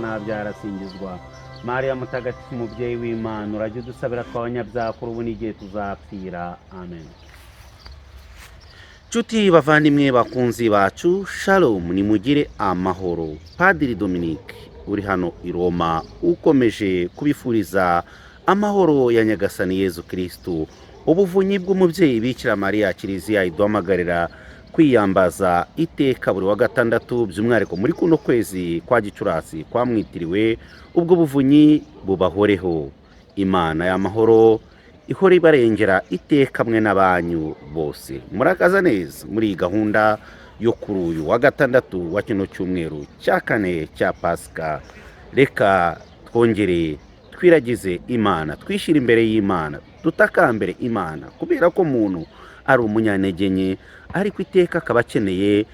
ntanabyara asingizwa. Mariya mutagatifu umubyeyi w'Imana, urajya udusabira ko abanyabyaha kuri ubu n'igihe tuzapfira. Amen. Nshuti bavandimwe bakunzi bacu, shalom, nimugire amahoro. Padiri Dominique uri hano i Roma ukomeje kubifuriza amahoro ya Nyagasani Yezu Kristo. Ubuvunyi bw'umubyeyi Bikira Mariya Kiliziya iduhamagarira kwiyambaza iteka buri wa gatandatu, by'umwihariko muri kuno kwezi kwa Gicurasi kwamwitiriwe. Ubwo buvunyi bubahoreho. Imana y'amahoro ihora ibarengera iteka mwe n'abanyu bose. Murakaza neza muri iyi gahunda yo kuri uyu wa gatandatu wa kino cyumweru cya kane cya Pasika. Reka twongere twiragize Imana, twishyira imbere y'Imana, dutakambere Imana, kubera ko umuntu ari umunyantege nke, ariko iteka akaba akeneye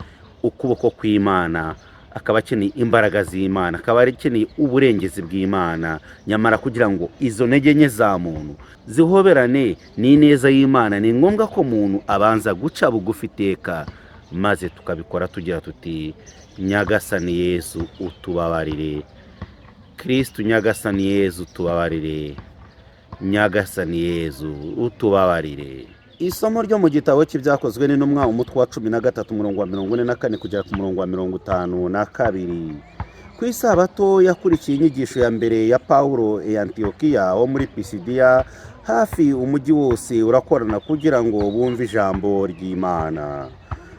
ukuboko kw'Imana, akaba akeneye imbaraga z'Imana, akaba akeneye uburengezi bw'Imana. Nyamara kugira ngo izo ntege nke za muntu zihoberane n'ineza y'Imana, ni ngombwa ko umuntu abanza guca bugufi iteka, maze tukabikora tugira tuti: Nyagasani Yesu utubabarire, Kristu Nyagasani Yesu utubabarire, Nyagasani Yesu utubabarire. Isomo ryo mu gitabo cy'ibyakozwe n'intumwa umutwe wa 13 umurongo wa 44 kugera ku murongo wa 52. Ku isabato yakurikiye inyigisho ya mbere ya Paulo e Antiokiya wo muri Pisidiya, hafi umujyi wose urakorana kugira ngo bumve ijambo ry'Imana.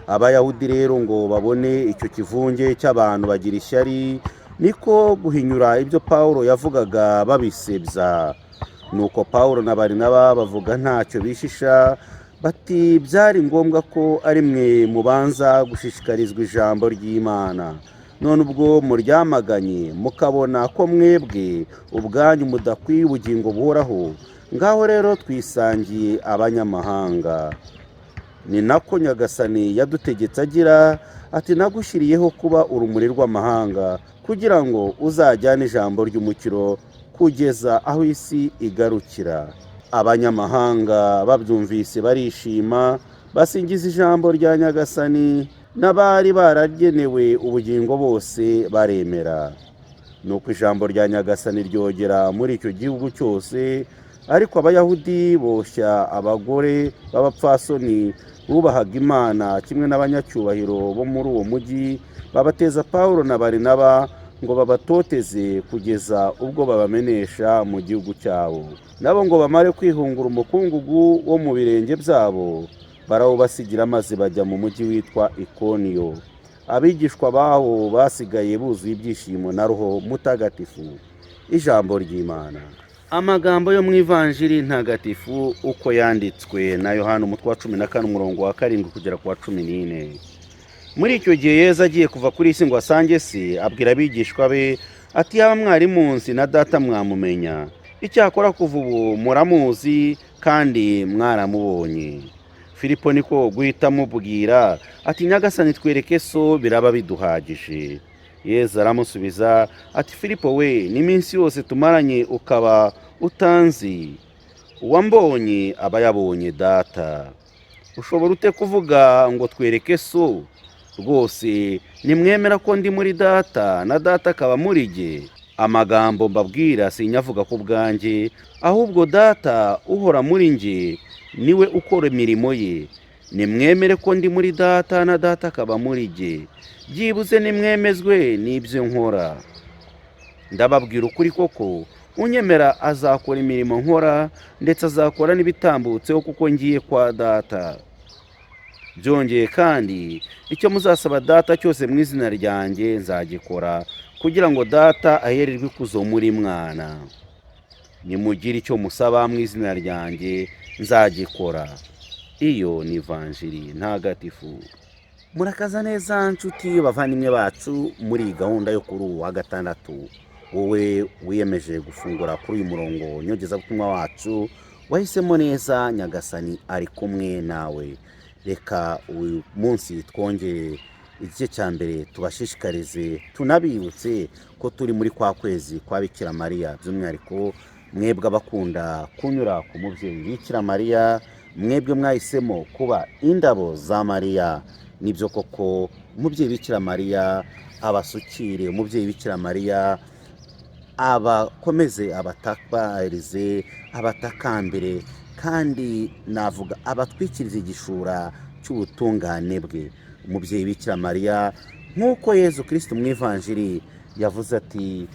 Abayahudi rero ngo babone icyo kivunge cy'abantu bagira ishyari, niko guhinyura ibyo Paulo yavugaga babisebya. Nuko Paulo na Barinaba bavuga ntacyo bishisha, bati byari ngombwa ko ari mwe mubanza gushishikarizwa ijambo ry'Imana. None ubwo muryamaganye mukabona ko mwebwe ubwanyu mudakwiye ubugingo buhoraho, ngaho rero twisangiye abanyamahanga. Ni nako Nyagasani yadutegetse agira ati: nagushyiriyeho kuba urumuri rw'amahanga, kugira ngo uzajyane ijambo ry'umukiro kugeza aho isi igarukira. Abanyamahanga babyumvise barishima, basingiza ijambo rya Nyagasani, n'abari baragenewe ubugingo bose baremera. Nuko ijambo rya Nyagasani ryogera muri icyo gihugu cyose, ariko Abayahudi boshya abagore b'abapfasoni bubahaga Imana kimwe n'abanyacyubahiro bo muri uwo mujyi, babateza Paulo na Barinaba ngo babatoteze kugeza ubwo babamenesha mu gihugu cyabo. Nabo ngo bamare kwihungura umukungugu wo mu birenge byabo, barawubasigira maze bajya mu mujyi witwa Ikoniyo. Abigishwa baho basigaye buzuye ibyishimo na Roho Mutagatifu. Ijambo ry'Imana. Amagambo yo mu Ivanjiri ntagatifu uko yanditswe na Yohana umutwe wa 14 umurongo wa 7 kugera ku wa 14. Muri icyo gihe Yezu agiye kuva kuri isi ngo asange se, abwira abigishwa be ati: yaba mwari munsi na Data mwamumenya, icyakora kuva ubu muramuzi kandi mwaramubonye. Filipo niko guhita amubwira ati: Nyagasani twereke so, biraba biduhagije. Yezu aramusubiza ati: Filipo we, n'iminsi yose tumaranye ukaba utanzi? Uwambonye aba yabonye Data. Ushobora ute kuvuga ngo twereke so? Rwose nimwemera ko ndi muri Data na Data akaba muri jye. Amagambo mbabwira sinyavuga ku bwanjye, ahubwo Data uhora muri njye niwe ukora imirimo ye. Nimwemere ko ndi muri Data na Data akaba muri jye, byibuze nimwemezwe n'ibyo nkora. Ndababwira ukuri koko, unyemera azakora imirimo nkora, ndetse azakora n'ibitambutseho, kuko ngiye kwa Data. Byongeye kandi, icyo muzasaba Data cyose mu izina ryanjye nzagikora, kugira ngo Data ahererwe ikuzo muri Mwana. Nimugire icyo musaba mu izina ryanjye nzagikora. Iyo ni Ivanjiri ntagatifu. Murakaza neza nshuti bavandimwe bacu muri iyi gahunda yo kuri uwa gatandatu. Wowe wiyemeje gufungura kuri uyu murongo nyogezabutumwa wacu, wahisemo neza, Nyagasani ari kumwe nawe. Reka uyu munsi twongere igice cya mbere tubashishikarize, tunabibutse ko turi muri kwa kwezi kwa Bikira Mariya, by'umwihariko mwebwe abakunda kunyura ku mubyeyi Bikira Mariya, mwebwe mwahisemo kuba indabo za Mariya. Nibyo koko umubyeyi Bikira Mariya abasukire, umubyeyi Bikira Mariya abakomeze abatabarize, abatakambire, kandi navuga abatwikiriza igishura cy'ubutungane bwe. Umubyeyi Bikira Mariya, nk'uko Yezu Kristo mu ivanjiri yavuze ati,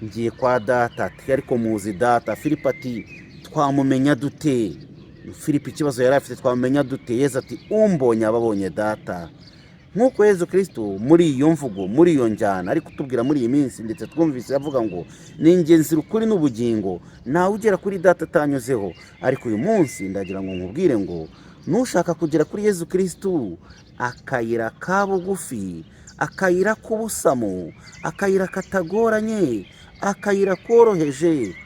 ngiye kwa data, ati ariko muzi data. Filipo ati, twamumenya dute? Filipo ikibazo yari afite, twamumenya dute? Yezu ati, umbonye ababonye data. nk'uko Yezu Kristo muri iyo mvugo, muri iyo njyana ari kutubwira muri iyi minsi, ndetse twumvise avuga ngo ni ingenzi ukuri n'ubugingo, ntawe ugera kuri data atanyuzeho. Ariko uyu munsi ndagira ngo nkubwire ngo nushaka kugera kuri Yezu Kristo, akayira ka bugufi, akayira k'ubusamo, akayira katagoranye, akayira koroheje,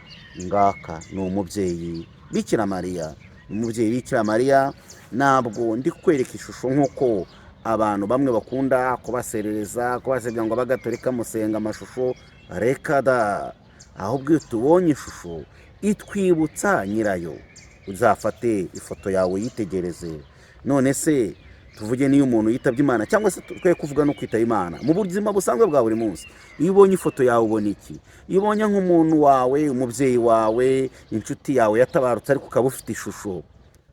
ngaka ni umubyeyi Bikira Mariya. Umubyeyi Bikira Mariya ntabwo ndi kwereka ishusho nk'uko abantu bamwe bakunda kubaserereza, kubasebya ngo abagatolika musenga amashusho. Reka da, ahubwo iyo tubonye ishusho itwibutsa nyirayo. Uzafate ifoto yawe yitegereze. None se tuvuge niyo umuntu yitabye Imana, cyangwa se twe kuvuga no kwitaba Imana mu buzima busanzwe bwa buri munsi, iyo ubonye ifoto yawe ubona iki? Iyo ubonye nk'umuntu wawe, umubyeyi wawe, inshuti yawe yatabarutse, ariko ukaba ufite ishusho,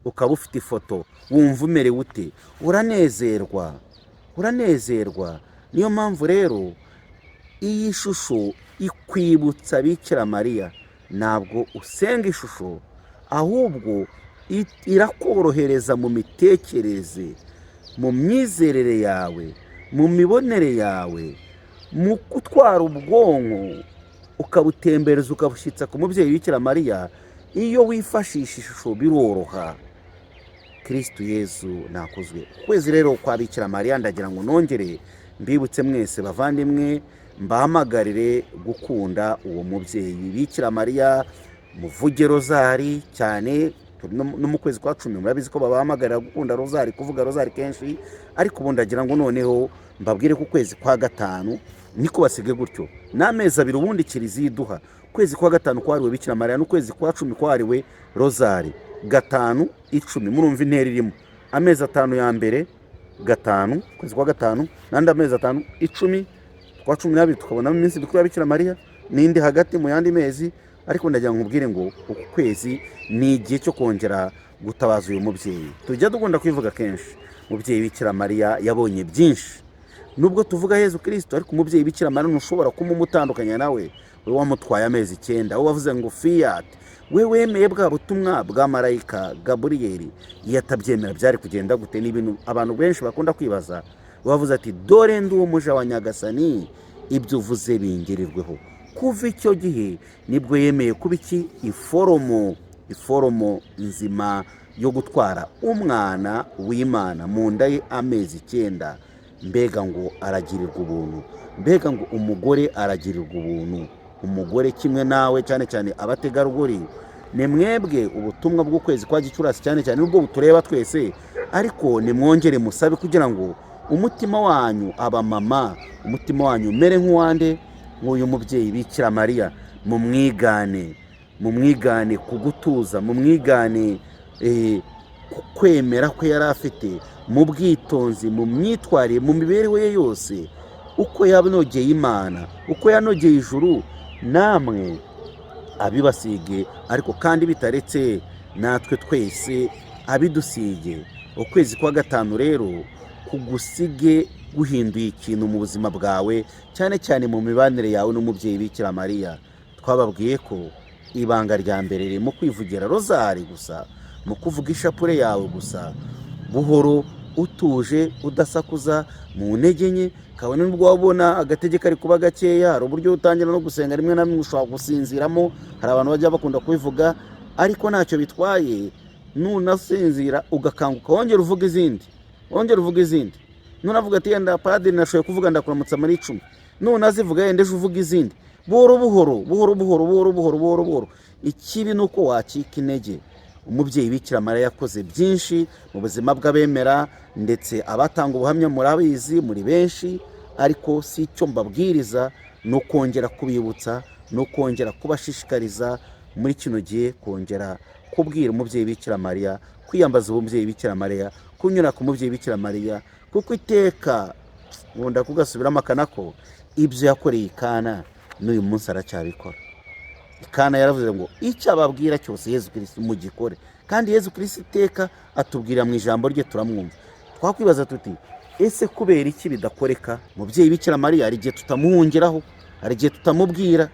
ukaba ufite ifoto, wumva umerewe ute? Uranezerwa, uranezerwa. Niyo mpamvu rero iyi shusho ikwibutsa Bikira Mariya. Ntabwo usenga ishusho, ahubwo irakorohereza mu mitekerereze, mu myizerere yawe, mu mibonere yawe, mu gutwara ubwonko ukabutembereza ukabushyitsa ku mubyeyi Bikira Mariya. Iyo wifashisha ishusho biroroha. Kristo Yezu nakuzwe. Kwezi rero kwa Bikira Mariya ndagira ngo nongere mbibutse mwese bavandimwe, mbahamagarire gukunda uwo mubyeyi Bikira Mariya, muvuge rozari cyane. No mu kwezi kwa 10 murabizi ko babahamagarira gukunda rozari, kuvuga rozari kenshi. Ariko ubu ndagira ngo noneho mbabwire ku kwezi kwa 5 niko basige gutyo, n'amezi 2 ubundi Kiliziya iduha. Kwezi kwa 5 kwariwe Bikira Mariya, n'ukwezi kwa 10 kwariwe rozari. 5, 10 murumva intera irimo. Amezi 5 ya mbere 5, kwezi kwa 5, n'andi amezi 5, 10, kwa 12 tukabona iminsi mikuru ya Bikira Mariya, n'indi hagati mu yandi mezi. Ariko ndagira ngo nkubwire ngo uku kwezi ni igihe cyo kongera gutabaza uyu mubyeyi. Tujya dukunda kwivuga kenshi, umubyeyi Bikira Mariya yabonye byinshi. Nubwo tuvuga Yezu Kristo, ariko umubyeyi Bikira Mariya ntushobora kumumutandukanya nawe. We wamutwaye amezi 9, aho wavuze ngo fiat, we wemeye bwa butumwa bwa marayika Gaburiyeli. Iyo atabyemera byari kugenda gute? Ni ibintu abantu benshi bakunda kwibaza. Wavuze ati, dore ndi umuja wa Nyagasani, ibyo uvuze bingirirweho. Kuva icyo gihe nibwo yemeye kuba iki? Iforomo nzima yo gutwara umwana w'Imana mu nda ye amezi 9. Mbega ngo aragirirwa ubuntu, mbega ngo umugore aragirirwa ubuntu. Umugore kimwe nawe, cyane cyane abategarugori, ni mwebwe ubutumwa bw'ukwezi kwa Gicurasi cyane cyane nubwo butureba twese, ariko ni mwongere musabe kugira ngo umutima wanyu, abamama, umutima wanyu umere nk'uwande, nk'uyu mubyeyi Bikira Mariya. Mumwigane kugutuza, mumwigane kwemera ko yari afite, mu bwitonzi, mu myitwarire, mu mibereho ye yose, uko yanogeye Imana, uko yanogeye ijuru. Namwe abibasige, ariko kandi bitaretse natwe twese abidusige. Ukwezi kwa 5 rero kugusige guhinduye ikintu mu buzima bwawe, cyane cyane mu mibanire yawe n'umubyeyi Bikira Mariya. Twababwiye ko ibanga rya mbere riri mu kwivugira rozari gusa, mu kuvuga ishapure yawe gusa, buhoro, utuje, udasakuza, mu ntege nke. Kabone nubwo wabona agategeko ari kuba gakeya, hari uburyo utangira no gusenga rimwe na rimwe ushobora gusinziramo. Hari abantu bajya bakunda kubivuga, ariko ntacyo bitwaye. Nunasinzira ugakanguka, wongera uvuga izindi. Nunavuga ati yenda padiri nashoboye kuvuga ndakuramutsa muri 10, nunazivuga yenda ejo uvuga izindi. Buhoro. Ikibi nuko wacika intege. Umubyeyi Bikira Mariya yakoze byinshi mu buzima bw'abemera, ndetse abatanga ubuhamya murabizi muri benshi. Ariko si icyo mbabwiriza, no kongera kubibutsa, no kongera kubashishikariza muri kino gihe, kongera kubwira umubyeyi Bikira Mariya, kwiyambaza umubyeyi Bikira Mariya, kunyura ku mubyeyi Bikira Mariya, kuko iteka nkunda kugasubiramo akanako ibyo yakoreye i Kana n'uyu munsi aracyabikora. Kana yaravuze ngo icyo ababwira cyose Yezu Kristo mugikore, kandi Yezu Kristo iteka atubwira mu ijambo rye turamwumva. Twakwibaza tuti ese kubera iki bidakoreka? Umubyeyi Bikira Mariya hari igihe tutamuhungiraho, hari igihe tutamubwira.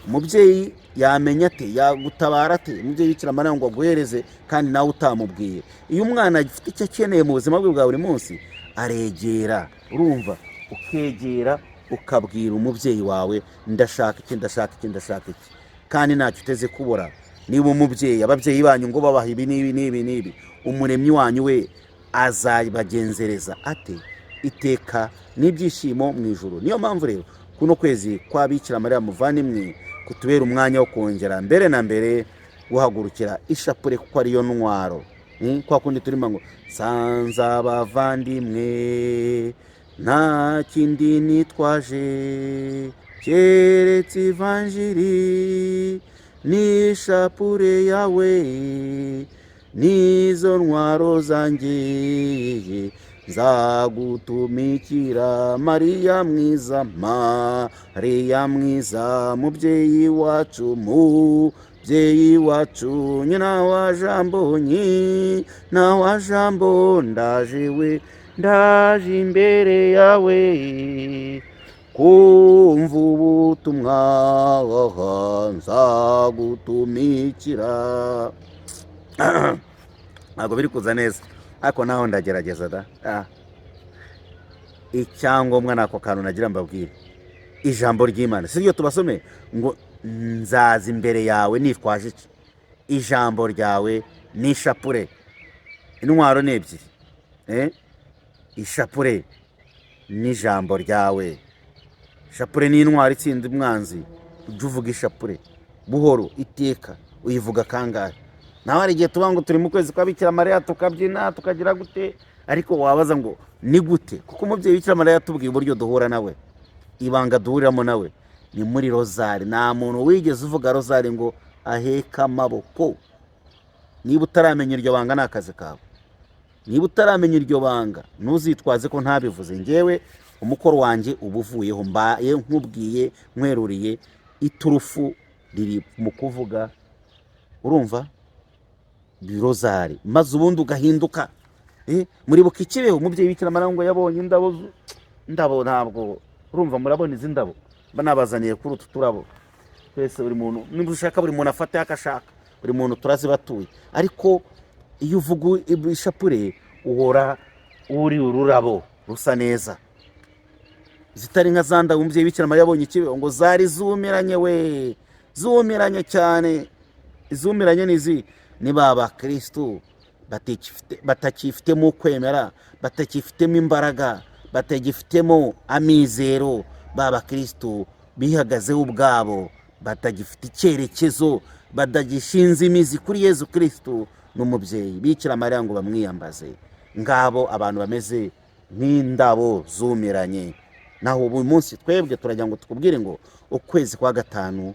Umubyeyi yamenya ate, yagutabara ate? Umubyeyi Bikira Mariya ngo aguhereze kandi nawe utamubwiye. Iyo umwana afite icyo akeneye mu buzima bwe bwa buri munsi, aregera, urumva, ukegera ukabwira umubyeyi wawe ndashaka iki, ndashaka iki, ndashaka iki, kandi ntacyo uteze kubura. Niba umubyeyi, ababyeyi banyu ngo babaha ibi n'ibi n'ibi n'ibi, umuremyi wanyu we azabagenzereza ate iteka n'ibyishimo mu ijuru. Niyo mpamvu rero kuno kwezi kwa Bikira Mariya muvandimwe kutubera umwanya wo kongera mbere na mbere guhagurukira ishapure, kuko ariyo ntwaro. Kwa kundi turimo ngo sanze abavandimwe nta kindi nitwaje keretse ivanjiri n'ishapure yawe, nizo ntwaro zanjye nzagutumikira. Mariya mwiza, Mariya mwiza, mubyeyi wacu, mubyeyi wacu, nyina wa jambo, nyina wa jambo, ndaje we, ndaje imbere yawe kumva ubutumwa, nzagutumikira. Ntabwo biri kuza neza ariko naho ndagerageza da. Icyangombwa nako kantu nagira mbabwire, ijambo ry'Imana siryo tubasome ngo nzaza imbere yawe nitwaje iki? Ijambo ryawe n'ishapure. Intwaro ni ebyiri, ishapure n'ijambo ryawe. Ishapure ni intwaro itsinda umwanzi. Ujye uvuga ishapure buhoro iteka, uyivuga kangahe. Nawe hari igihe tuba ngo turi mu kwezi kwa Bikira Mariya tukabyina tukagira gute, ariko wabaza ngo ni gute? Kuko umubyeyi Bikira Mariya yatubwiye uburyo duhura nawe, ibanga duhuriramo nawe ni muri rozari. nta muntu wigeze uvuga rozari ngo aheka amaboko. Niba utaramenya iryo banga ni akazi kawe. Niba utaramenya iryo banga ntuzitwaze ko ntabivuze. Ngewe umukoro wanjye uba uvuyeho, mbaye nkubwiye nkweruriye iturufu riri mu kuvuga, urumva, rozari, maze ubundi ugahinduka. Muribuka ikibeho umubyeyi Bikira Mariya ngo yabonye indabo, ntabwo urumva, murabona izi ndabo banabazaniye kuri utu turabo. Twese buri muntu niba ushaka, buri muntu afate akashaka, buri muntu turazibatuye. Ariko iyo uvuga ishapure uhora uri ururabo rusa neza, zitari nka za ndabo umubyeyi Bikira Mariya yabonye ikibeho ngo zari zumiranye we, zumiranye cyane. Izumiranye nizi ni baba Kristo batakifitemo kwemera, batakifitemo imbaraga, batagifitemo amizero. Baba Kristo bihagazeho ubwabo, batagifite icyerekezo, badagishinze imizi kuri Yezu Kristo n'umubyeyi Bikira Mariya ngo bamwiyambaze. Ngabo abantu bameze nk'indabo zumiranye. Naho ubu munsi twebwe turagira ngo tukubwire ngo ukwezi kwa gatanu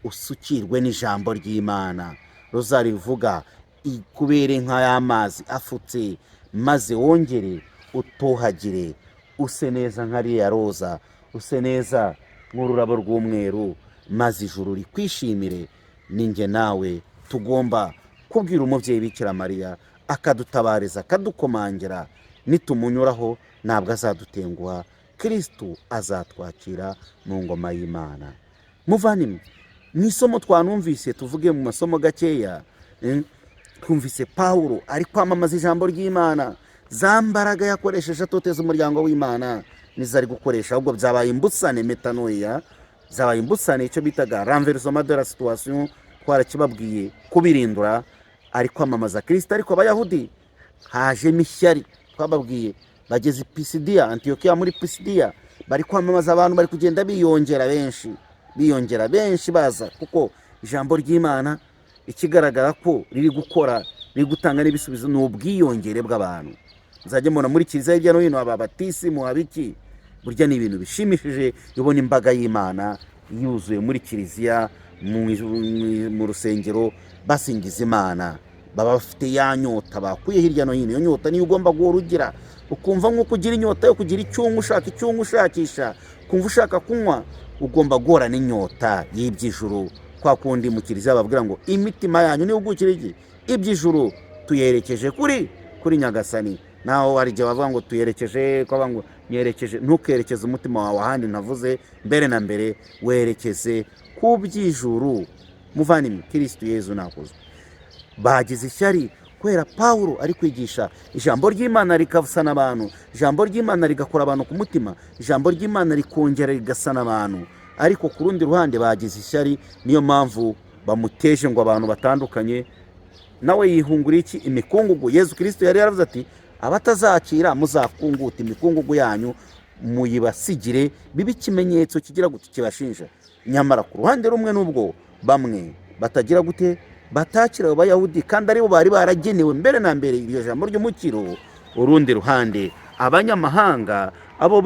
usukirwe n'ijambo ry'Imana. Rozari rivuga ikubere nk'ay'amazi afutse, maze wongere utohagire, use neza nk'ariya roza, use neza nk'ururabo rw'umweru, maze ijuru rikwishimire. Ninjye nawe tugomba kubwira umubyeyi Bikira Mariya akadutabariza, akadukomangira. Nitumunyuraho ntabwo azadutenguha, Kristo azatwakira mu ngoma y'Imana. Muvandimwe, mu isomo twanumvise, tuvuge mu masomo gakeya, twumvise Pawulo ari kwamamaza ijambo ry'Imana. Za mbaraga yakoresheje atoteza umuryango w'Imana nizo ari gukoresha, ahubwo byabaye imbutsane, metanoia, zabaye imbutsane, icyo bitaga renversement de la situation. Twarakibabwiye kubirindura, ari kwamamaza Kristo. Ariko abayahudi hajemo ishyari, twababwiye bageze Pisidiya, Antiyokiya. Muri Pisidiya bari kwamamaza, abantu bari kugenda biyongera benshi baza, kuko ijambo ry'Imana ikigaragara ko riri gukora, riri gutanga n'ibisubizo ni ubwiyongere bw'abantu. Nzajya mbona muri kiliziya hirya no hino ababatisimu, abiki, burya ni ibintu bishimishije. ubona imbaga y'Imana yuzuye muri kiliziya, mu rusengero basingiza Imana, baba bafite ya nyota bakuye hirya no hino. Iyo nyota niyo ugomba guhora ugira, ukumva nk'uko ugira inyota yo kugira icyungu, ushaka icyungu ushakisha, kumva ushaka kunywa. Ugomba guhorana inyota y'iby'ijuru, kwa kundi mu kiliziya bavugira ngo imitima yanyu nihugukire iki iby'ijuru tuyerekeje kuri nyagasani. naho hari igihe bavuga ngo tuyerekeje ko ngo nyerekeje, ntukerekeze umutima wawe ahandi navuze mbere na mbere, werekeze ku by'ijuru. muvandimwe, Kristo Yezu nakozwe. bagize ishyari kubera Pawulo ari kwigisha ijambo ry'Imana rikasana abantu, ijambo ry'Imana rigakora abantu ku mutima, ijambo ry'Imana rikongera rigasana abantu. ariko ku rundi ruhande bagize ishyari, niyo mpamvu bamuteje ngo abantu batandukanye. nawe yihungura iki? imikungugu. Yezu Kristo yari yaravuze ati abatazakira muzakunguta imikungugu yanyu muyibasigire bibe ikimenyetso kigira gute kibashinja. nyamara ku ruhande rumwe n'ubwo bamwe batagira gute batakira abayahudi kandi aribo bari baragenewe mbere na mbere iryo jambo ry'umukiro. urundi ruhande abanyamahanga abo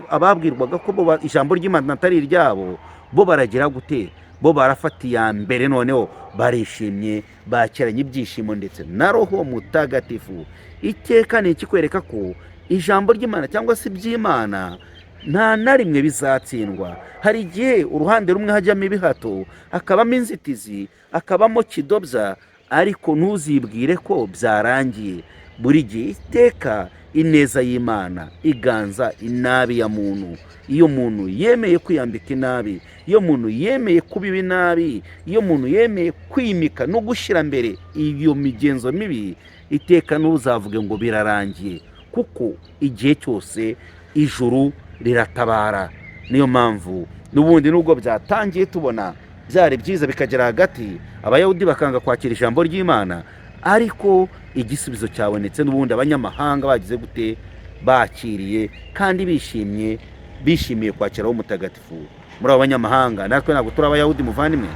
ababwirwaga ko ijambo ry'Imana atari iryabo, bo baragira gute? bo barafatiye iya mbere, noneho barishimye, bakiranye ibyishimo ndetse na Roho Mutagatifu. iteka ni ikikwereka ko ijambo ry'Imana cyangwa se iby'Imana nta na rimwe bizatsindwa. hari igihe uruhande rumwe hajyamo ibihato, hakabamo inzitizi, hakabamo kidobya, ariko ntuzibwire ko byarangiye. buri gihe iteka ineza y'Imana iganza inabi ya muntu. iyo muntu yemeye kwiyambika inabi, iyo muntu yemeye kubiba inabi, iyo muntu yemeye kwimika no gushyira mbere iyo migenzo mibi, iteka ntuzavuge ngo birarangiye, kuko igihe cyose ijuru riratabara. niyo mpamvu n'ubundi nubwo byatangiye tubona byari byiza bikagera hagati, abayahudi bakanga kwakira ijambo ry'Imana, ariko igisubizo cyabonetse. n'ubundi abanyamahanga bagize gute? bakiriye kandi bishimiye kwakira Mutagatifu. muri abo banyamahanga natwe ntabwo turi abayahudi muvandimwe,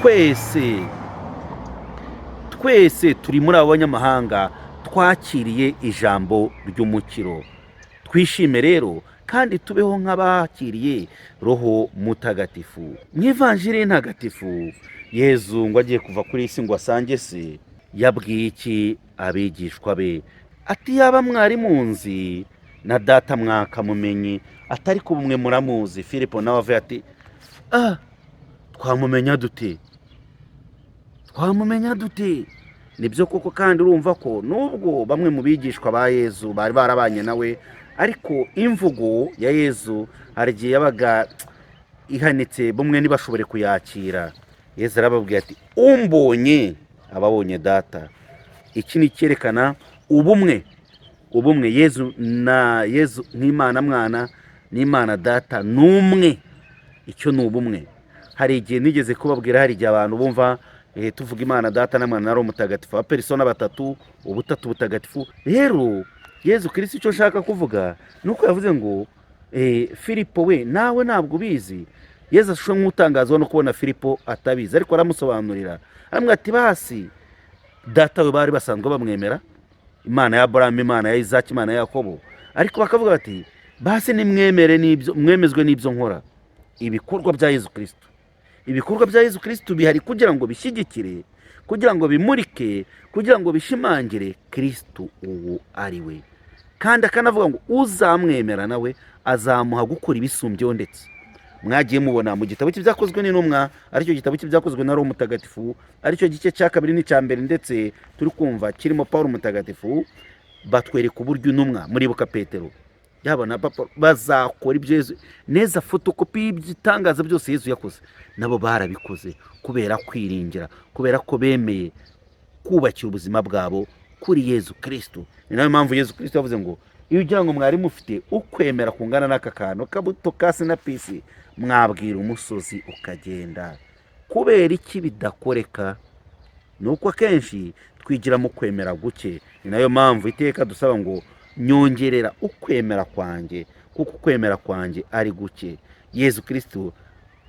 twese turi muri abo banyamahanga twakiriye ijambo ry'umukiro. twishime rero kandi tubeho nk'abakiriye Roho Mutagatifu. mu ivanjiri ntagatifu Yezu ngo agiye kuva kuri isi ngo asange se, yabwiye iki abigishwa be? ati yaba mwari munzi na data mwakamumenye, atari ko bumwe muramuzi. Filipo nawe avuye ati twamumenya dute? nibyo koko, kandi urumva ko nubwo bamwe mu bigishwa ba Yezu bari barabanye nawe, ariko imvugo ya Yezu hari igihe yabaga ihanitse, bumwe ntibashobore kuyakira. Yezu arababwira ati umbonye ababonye data. iki ni cyerekana ubumwe. Yezu nk'Imana mwana n'Imana data n'umwe. icyo ni ubumwe. hari igihe nigeze kubabwira, hari igihe abantu bumva tuvuga Imana data na mwana na Roho Mutagatifu, abapersona batatu, ubutatu butagatifu. rero Yezu Kristo icyo nshaka kuvuga nuko yavuze ngo Filipo we nawe ntabwo ubizi. Yezu ashusho nk'utangazwa no kubona Filipo atabizi, ariko aramusobanurira, aramubwira ati basi data we bari basanzwe bamwemera, Imana ya Aburahamu, Imana ya Isaki, Imana ya Yakobo, ariko bakavuga bati basi mwemezwe n'ibyo nkora. ibikorwa bya Yezu Kristo bihari kugira ngo bishyigikire, kugira ngo bimurike, kugira ngo bishimangire Kristo uwo ari we. kandi akanavuga ngo uzamwemera nawe azamuha gukora ibisumbyeho. ndetse mwagiye mubona mu gitabo cy'ibyakozwe n'intumwa, aricyo gitabo cy'ibyakozwe na Roho Mutagatifu, aricyo gice cya 2 n'icya 1, ndetse turi kumva kirimo Pawulo Mutagatifu, batwereka uburyo intumwa muribuka Petero yabona papa bazakora ibyo Yezu neza, fotokopi y'ibitangaza byose Yezu yakoze, nabo barabikoze kubera kwiringira, kubera ko bemeye kubakira ubuzima bwabo kuri Yezu Kristo. ni nayo mpamvu Yezu Kristo yavuze ngo iyo ugira ngo mwari mufite ukwemera kungana n'aka kantu kabuto ka sinapisi, mwabwira umusozi ukagenda. kubera iki bidakoreka? nuko akenshi twigira mu kwemera guke. ni nayo mpamvu iteka dusaba ngo nyongerera ukwemera kwanjye, kuko ukwemera kwanjye ari guke. Yezu Kristo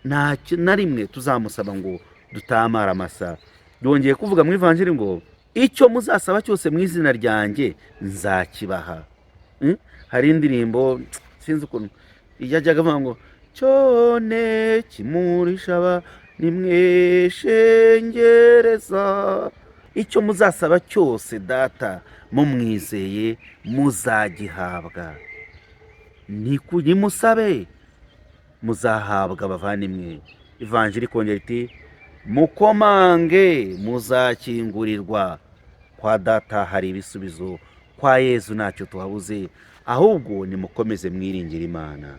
nta na rimwe tuzamusaba ngo dutamara amasa. yongeye kuvuga mu ivanjiri ngo icyo muzasaba cyose mu izina ryanjye nzakibaha. hari indirimbo sinzi ukuntu yajyaga avuga ngo cyone kimurishaba nimweshengereza. icyo muzasaba cyose data mumwizeye muzagihabwa. nimusabe muzahabwa bavandimwe. ivanjiri kongera iti mukomange muzakingurirwa. Kwa data hari ibisubizo, kwa Yezu ntacyo tuhabuze, ahubwo nimukomeze mwiringire Imana.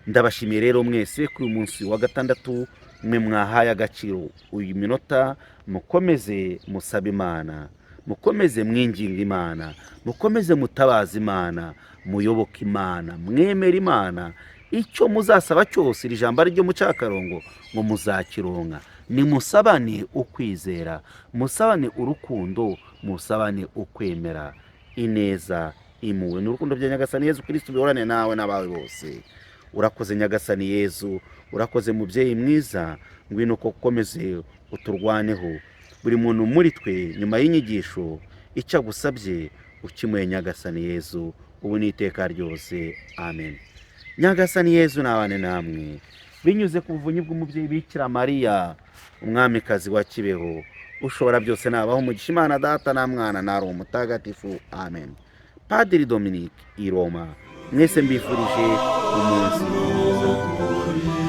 Ndabashimiye rero mwese ku munsi wa gatandatu mwe mwahaye agaciro uyu minota, mukomeze musaba Imana, mukomeze mwinginga Imana, mukomeze mutabaza Imana, muyoboke Imana, mwemere Imana. Icyo muzasaba cyose, iri jambo ryo mu Cakarongo ngo muzakironka. Nimusabane ukwizera, musabane urukundo, musabane ukwemera. Ineza, impuhwe n'urukundo bya Nyagasani Yezu Kristo bihorane nawe n'abawe bose. Urakoze Nyagasani Yezu, urakoze mubyeyi mwiza, ngwino ko ukomeze uturwaneho. Buri muntu muri twe nyuma y'inyigisho icyo agusabye ukimuye Nyagasani Yezu, ubu n'iteka ryose. Amen. Nyagasani Yezu nabane namwe, binyuze ku buvunyi bw'umubyeyi Bikira Mariya, umwamikazi wa Kibeho, ushobora byose nabaho umugisha Imana Data na Mwana na Roho Mutagatifu. Amen. Padiri Dominique, i Roma. Mwese mbifurije umunsi mwiza.